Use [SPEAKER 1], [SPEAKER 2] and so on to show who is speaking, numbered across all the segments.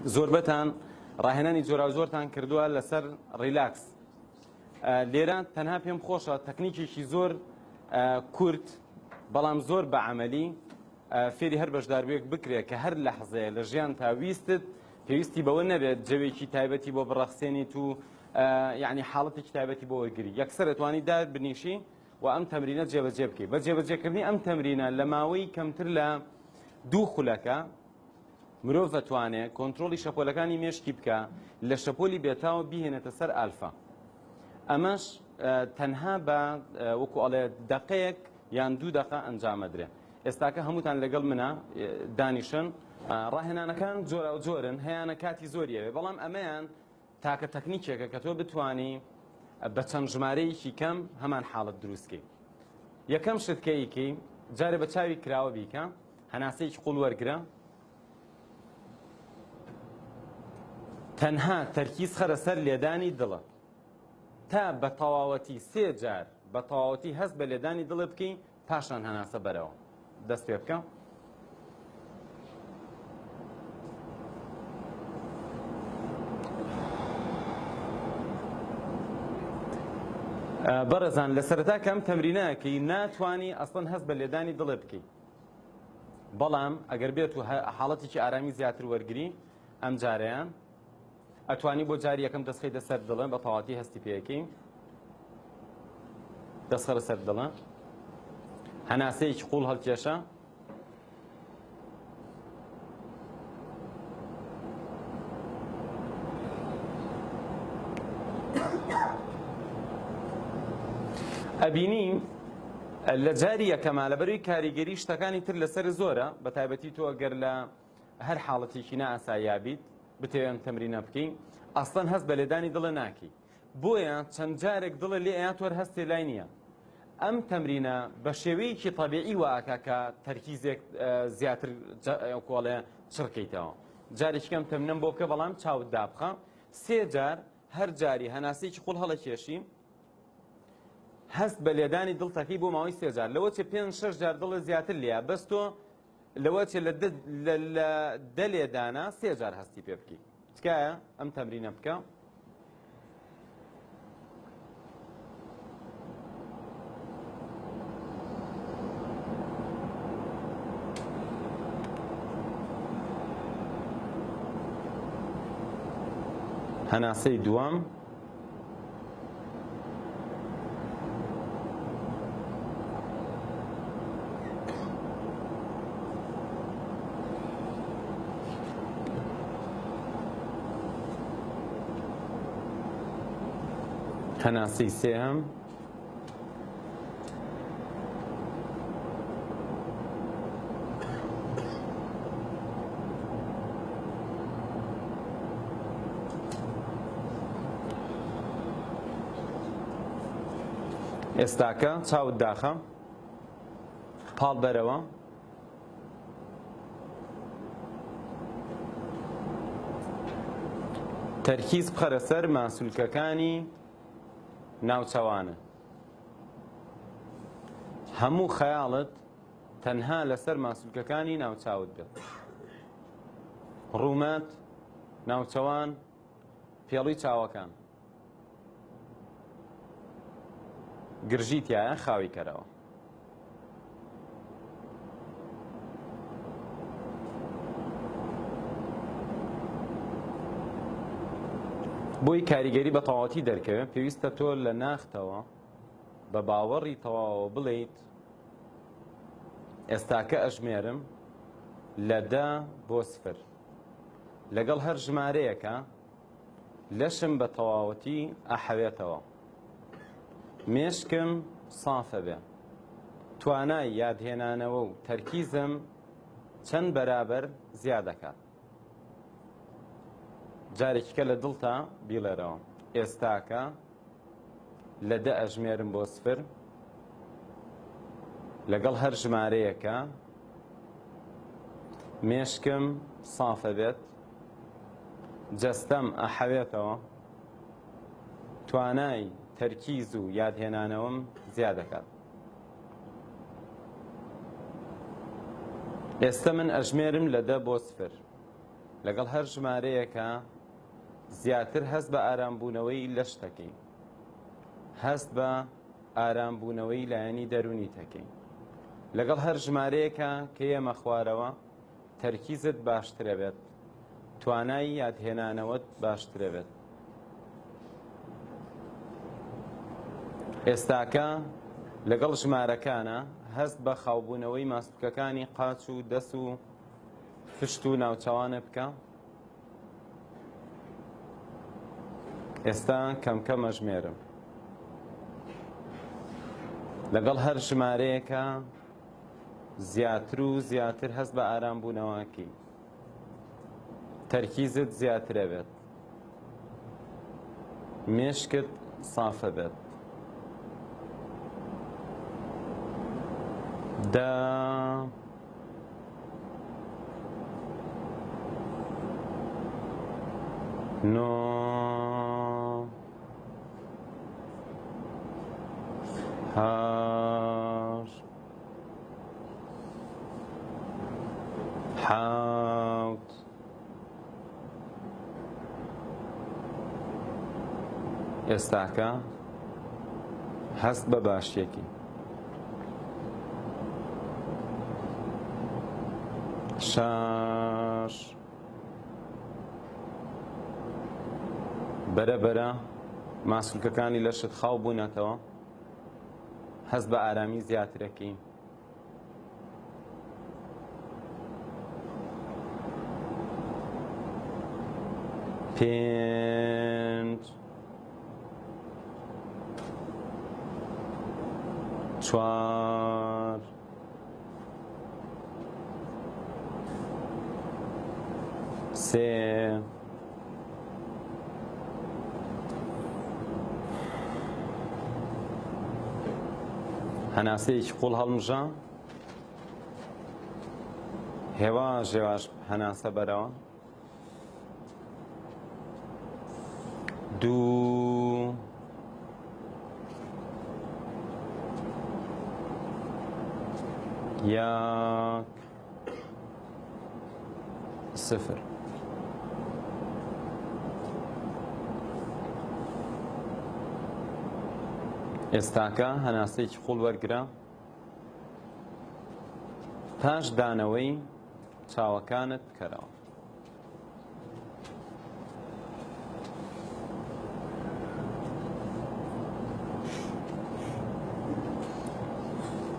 [SPEAKER 1] زۆربەتان ڕاهێنانی جۆراوجۆرتان کردووە لەسەر ریلاکس. لێرە تەنها پێم خۆشە تەکنیکێکی زۆر کورت بەڵام زۆر بەعەمەلی فێری هەر بەشداروێک بکرێت کە هەر لەحزەیە لە ژیان تاویستت پێویستی بەوە نەبێت جەوێکی تایبەتی بۆ بڕەخسێنیت و یعنی حاڵەتێکی تایبەتی بۆ وەرگری یەکسەر دەتوانی دار بنیشی و ئەم تەمرینە جێبەجێ بکەیت. بە جێبەجێکردنی ئەم تەمرینە لە ماوەی کەمتر لە 2 خولەکە مرۆڤ دەتوانێت کۆنتترۆلی شەپۆلەکانی مێشکی بکە لە شەپۆلی بێتاوە بیهێنێتە سەر ئالفا. ئەمەش تەنها بە وەکو ئەڵێ دقەیەک یان 2 دقە ئەنجامەدرێ. ئێستاکە هەمووتان لەگەڵ منە دانیشن. ڕاهێنانەکان جۆرا و جۆرن هەیەە کاتی زۆریەوێ بەڵام ئەمەیان تاکە تەکنیکێکە کە تۆ بتانی بە چەند ژمارەیەکی کەم هەمان حاڵت دروستکەی. یەکەم شتکەیەکی جارێ بە چاوی کراوە بیکە هەناسەیەکی قوڵ وەرگرە تەنها تەرکیز خەرە سەر لێدانی دڵە تا بە تەواوەتی 3 جار بە تەواوەتی هەست بە لێدانی دڵ بکەین پاشان هەناسە بەرەوە دەست پێ بکە. بەڕێزان لە سەرەتا کەم تەمرینەکەی ناتوانی ئەسڵەن هەست بە لێدانی دڵێ بکەیت بەڵام ئەگەر بێت و حاڵەتێکی ئارامی زیاتر وەرگری ئەم جارەیان ئەتوانی بۆ جاری یەکەم دەستخەیتە سەر دڵە بە تەواوەتی هەستی پێیەکەی دەستخەرە سەر دڵە هەناسەیەکی قوڵ هەڵکێشە ئەبینی لە جاری یەکەما لەبەروی کاریگەری شتەکانی تر لەسەر زۆرە بە تایبەتی تۆ ئەگەر لە هەر حاڵەتێکی نائاساییابیت بتەوێن تەمرینە بکەین ئەسڵەن هەست بە لێدانی دڵە ناکەی بۆیە چەند جارێک دڵە لێ ئەیان تۆر هەستێ لای نییە. ئەم تەمرینە بە شێوەیەکی تەبیعی واکە کە تەرکیزێک زیاتر کۆڵێ چڕکەیتەوە. جارێکی کەم تەمرینەم بۆ بکە بەڵام چاوت دابخە 3 جار هەر جاری هەناسەیەکی قوڵ هەڵەکێشی هەست بە لێدانی دڵتەکەی بۆ ماوەی 3 جار لەوە چێ 5-6 جار دڵە زیاتر لێە بەس تۆ لەوە چێ لە دە لێدانە 3 جار هەستی پێ بکەی. تکایە ئەم تەمرینە بکە. هەناسەی دووەم هەناسەی سێهەم ئێستاکە چاوت داخە پاڵ بەرەوە تەرکیز بخەرە سەر ماسوولکەکانی ناوچەوانە. هەموو خەیاڵت تەنها لەسەر ماسوولکەکانی ناوچاوت بێت. ڕوومەت، ناوچەوان، پێڵی چاوەکان گرژی تایە خاوی کەرەوە. بۆی کاریگەری بە تەواوەتی دەرکەوێت پێویستە تۆ لە ناختەوە بە باوەڕی تەواوە بڵێیت ئێستاکە ئەژمێرم لە 10 بۆ 0 لەگەڵ هەر ژمارەیەکە لەشم بە تەواوەتی ئەحەوێتەوە مێشکم سافە بێ توانای یادهێنانەوە و تەرکیزم چەند بەرابەر زیاد دەکات. جارێکیکە لە دڵتا بیڵێرەوە ئێستاکە لە 10 ئەژمێرم بۆ 0 لەگەڵ هەر ژمارەیەکە مێشکم سافە بێت جەستەم ئەحەوێتەوە توانای تەرکیز و یادهێنانەوەم زیاد دەکات. ئێستا من ئەژمێرم لە 10 بۆ 0 لەگەڵ هەر ژمارەیەکە زیاتر هەست بە ئارامبوونەوەی لە شتەکەی، هەست بە ئارامبوونەوەی لایەنی دەرونی تەکەی. لەگەڵ هەر ژمارەیەکە کە ئێمە خوارەوە تەرکیزت باشترە بێت، توانای یادهێنانەوەت باشترە بێت. ئێستاکە لەگەڵ ژمارەکانە هەست بە خاوبوونەوەی ماسوولکەکانی قاچ و دەست و پشت و ناوچەوانە بکە. ئێستا کەم ئەژمێرم. لەگەڵ هەر ژمارەیەکە زیاتر و زیاتر هەست بە ئارامبوونەوەکەی، تەرکیزت زیاترە بێت، مێشکت سافە بێت. دا نۆ هەشت حەوت ئێستاکە هەست بە باشیەکی. شەش بەرەبەرە ماسوولکەکانی لەشت خاو بوونەتەوە، هەست بە ئارامی زیاترەکەی. پێنج چوار سێ هەناسەیەکی قوڵ هەڵمژە، هێواش هێواش هەناسە بەرەوە. دوو یەک سفر. ئێستاکە هەناسەیەکی قوڵ وەرگرە، پاش دانەوەی چاوەکانت بکەرەوە.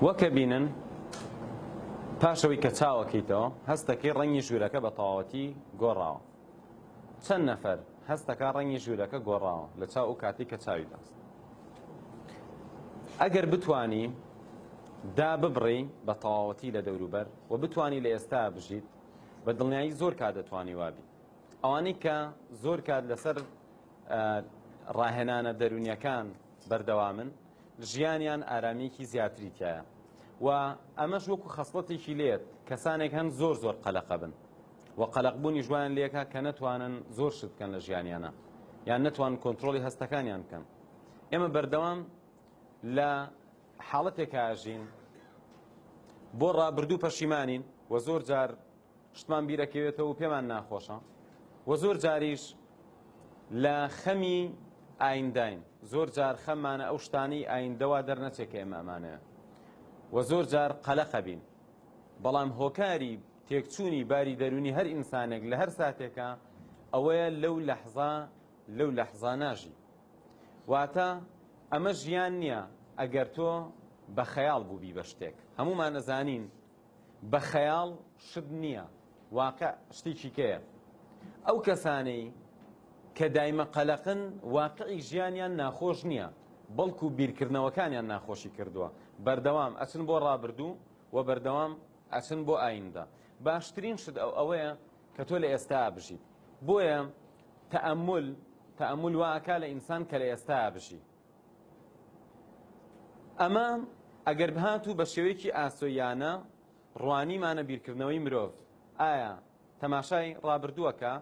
[SPEAKER 1] وەکە بینن پاشەوەی کە چاوەکەیتەوە هەستەکەی ڕەنگی ژوورەکە بە تەواوەتی گۆڕاوە. چەند نەفەر هەستەکە ڕەنگی ژوورەکە گۆڕاوە لە چاو و کاتی کە چاوی دەست. ئەگەر بتوانی دا ببڕی بە تەواوەتی لە دەوروبەر و بتوانی لە ئێستا بژیت، بە دڵنیایی زۆر کات دەتوانی وابی. ئەوانەی کە زۆر کات لەسەر ڕاهێنانە دەرونیەکان بەردەوامن، ژیانیان ئارامێکی زیاتری تایە و ئەمەش وەکو خەسڵەتێکی لێت. کەسانێک هەن زۆر قەلەقە بن و قەلەقبوونی ژوان لێکە کە نەتوانن زۆر شت بکەن لە ژیانیانە، یان نەتوان کۆنتترۆلی هەستەکانیان بکەن. ئێمە بەردەوام لە حاڵەتێکە ئاژین بۆ ڕابردوو پەشیمانین و زۆر جار شتمان بیرەکەوێتەوە و پێمان ناخۆشە و زۆر جاریش لە خەمی ئاینداین، زۆر جار خەممانە ئەو شتانەی ئایندەوە دەرنەچێت کە ئێمە ئەمانەیە و زۆر جار قەلەقە بین. بەڵام هۆکاری تێکچوونی باری دەرونی هەر ئینسانێک لە هەر ساتێکە ئەوەیە لەو لەحظە ناژی. واتە ئەمە ژیان نییە ئەگەر تۆ بە خەیاڵ بووبی بە شتێک. هەمومان نەزانین بە خەیاڵ شت نییە، واقع شتێکی کەیە. ئەو کەسانەی کە دایمە قەلەقن واقعی ژیانیان ناخۆش نییە، بەڵکو بیرکردنەوەکانیان ناخۆشی کردووە. بەردەوام ئەچن بۆ ڕابردوو و بەردەوام ئەچن بۆ ئایندە. باشترین شت ئەوەیە کە تۆ لە ئێستا بژیت. بۆیە تەئەمول واکا لە ئینسان کە لە ئێستا بژی. ئەمە ئەگەر بهاتوو بە شێوەیەکی ئاسۆیانە ڕوانیمانە بیرکردنەوەی مرۆڤ. ئایا تەماشای ڕابردووەکە،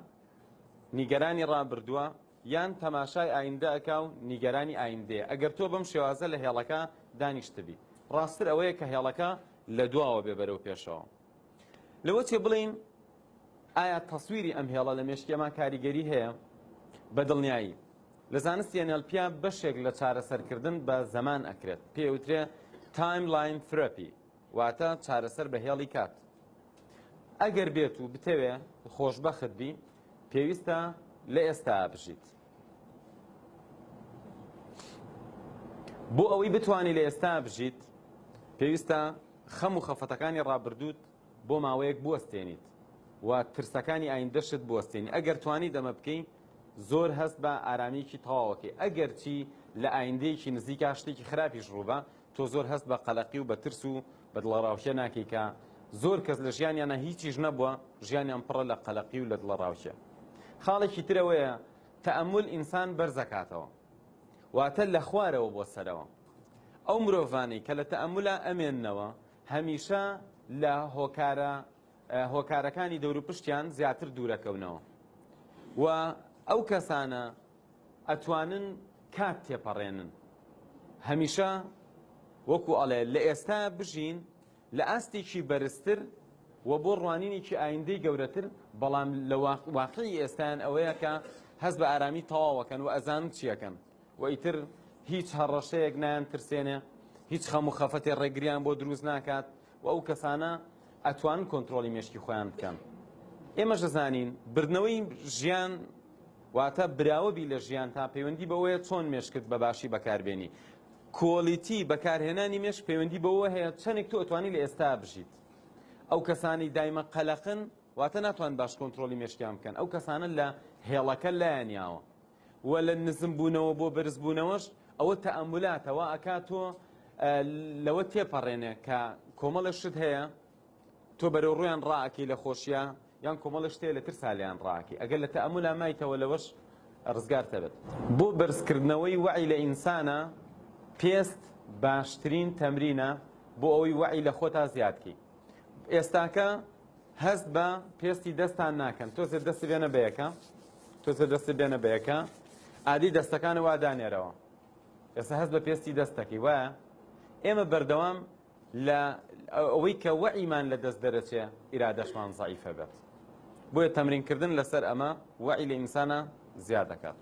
[SPEAKER 1] نیگەرانی ڕابردووە، یان تەماشای ئایندە ئەکا و نیگەرانی ئایندەیە؟ ئەگەر تۆ بەم شێوازە لە هێڵەکە دانیشتبی، ڕاستتر ئەوەیە کە هێڵەکە لە دواوە بێ بەرەو پێشەوە. لەوە چێ بڵین ئایا تەسویری ئەم هێڵە لە مێشکێمان کاریگەری هەیە بە دڵنیایی. لە زانستی NLP بەشێک لە چارەسەرکردن بە زەمان ئەکرێت، پێوترێ تایملاین تھێراپی، واتە چارەسەر بە هێڵی کات. ئەگەر بێت و بتەوێ خۆشبەخت بی، پێویستە لە ئێستا بژیت. بۆ ئەوەی بتوانانی لە ئێستا بژیت، پێویستە خەم و خەفەتەکانی ڕابردووت بۆ ماوەیەک بوەستێنیت و ترسەکانی ئایندەشت بوەستێنی. ئەگەر توانی دەمە بکەین، زۆر هەست بە ئارامیکی تەواوەکەی. ئەگەر چی لە ئایندەیەکی نزیکا شتێکی خراپیش ڕووبە، تۆ زۆر هەست بە قەلەقی و بە ترس و بە دڵەڕاوشە ناکەی کە زۆر کەس لە ژیانیانە هیچیش نەبووە، ژیانیان پڕە لە قەلەقی و لە دڵەڕاوشە. خاڵێکی ترەوەیە تەئەمول ئینسان بەرزەکاتەوە، واتە لە خوارەوە بۆ سەرەوە. ئەو مرۆڤانەی کە لە تەئەمولە ئەمێننەوە هەمیشە لە هۆکارەکانی دەوروپشتیان زیاتر دوورەکەونەوە و ئەو کەسانە ئەتوانن کات تێپەڕێنن. هەمیشە وەکو ئەڵێ لە ئێستا بژین لە ئاستێکی بەرزتر و بۆ ڕوانینێکی ئایندەی گەورەتر، بەڵام لە واقعی ئێستایان ئەوەیە کە هەست بە ئارامی تەواوەکەن و ئەزانن چیەکەن و ئیتر هیچ هەڕەشەیەک نایان ترسێنێ، هیچ خەم و خەفەتێ ڕێگریان بۆ دروست ناکات و ئەو کەسانە ئەتوانن کۆنتترۆلی مێشکی خۆیان بکەن. ئێمەش دەزانین بردنەوەی ژیان واتە براوەبی لە ژیان تا پەیوەندی بەوەیە چۆن مێشکت بە باشی بەکاربێنی. کۆلیتی بەکارهێنانی مێشک پەیوەندی بەوە هەیە چەندێک تۆ ئەتوانی لە ئێستا بژیت. ئەو کەسانی دایمە قەلەقن واتە ناتوان باش کۆنتترۆلی مێشکیان بکەن. ئەو کەسانە لە هێڵەکە لایەنیاوە و لە نزم بوونەوە بۆ بەرزبوونەوەش ئەوە تەئەمولاتەوە ئەکات تۆ لەوە تێپەڕێنێ کە کۆمەڵە شت هەیە تۆ بەرەو ڕویان ڕائەکەی لە خۆشیە یان کۆمەڵە شتێ لە ترسالیان ڕاکی. ئەگەر لە تەئەمولا مایتەوە لەوەش ڕزگار تەبێت. بۆ بەرزکردنەوەی وعی لە ئینسانە پێست باشترین تەمرینە بۆ ئەوەی وعی لە خۆتا زیادکەی. ئێستاکە هەست بە پێستی دەستان ناکەن، تۆزێ دەست بێنە بەیەکە، تۆزێ دەست بێنە بەیەکە، ئادی دەستەکانە وا دانێرەوە. ئێستا هەست بە پێستی دەستەکەی وایە ئێمە بەردەوام لە ئەوەی کە وعیمان لە دەست دەرەچێ ئیرادەشمان زەعیفە بێت. بۆیە تەمرینکردن لەسەر ئەمە وعی لە ئینسانە زیاد دەکات.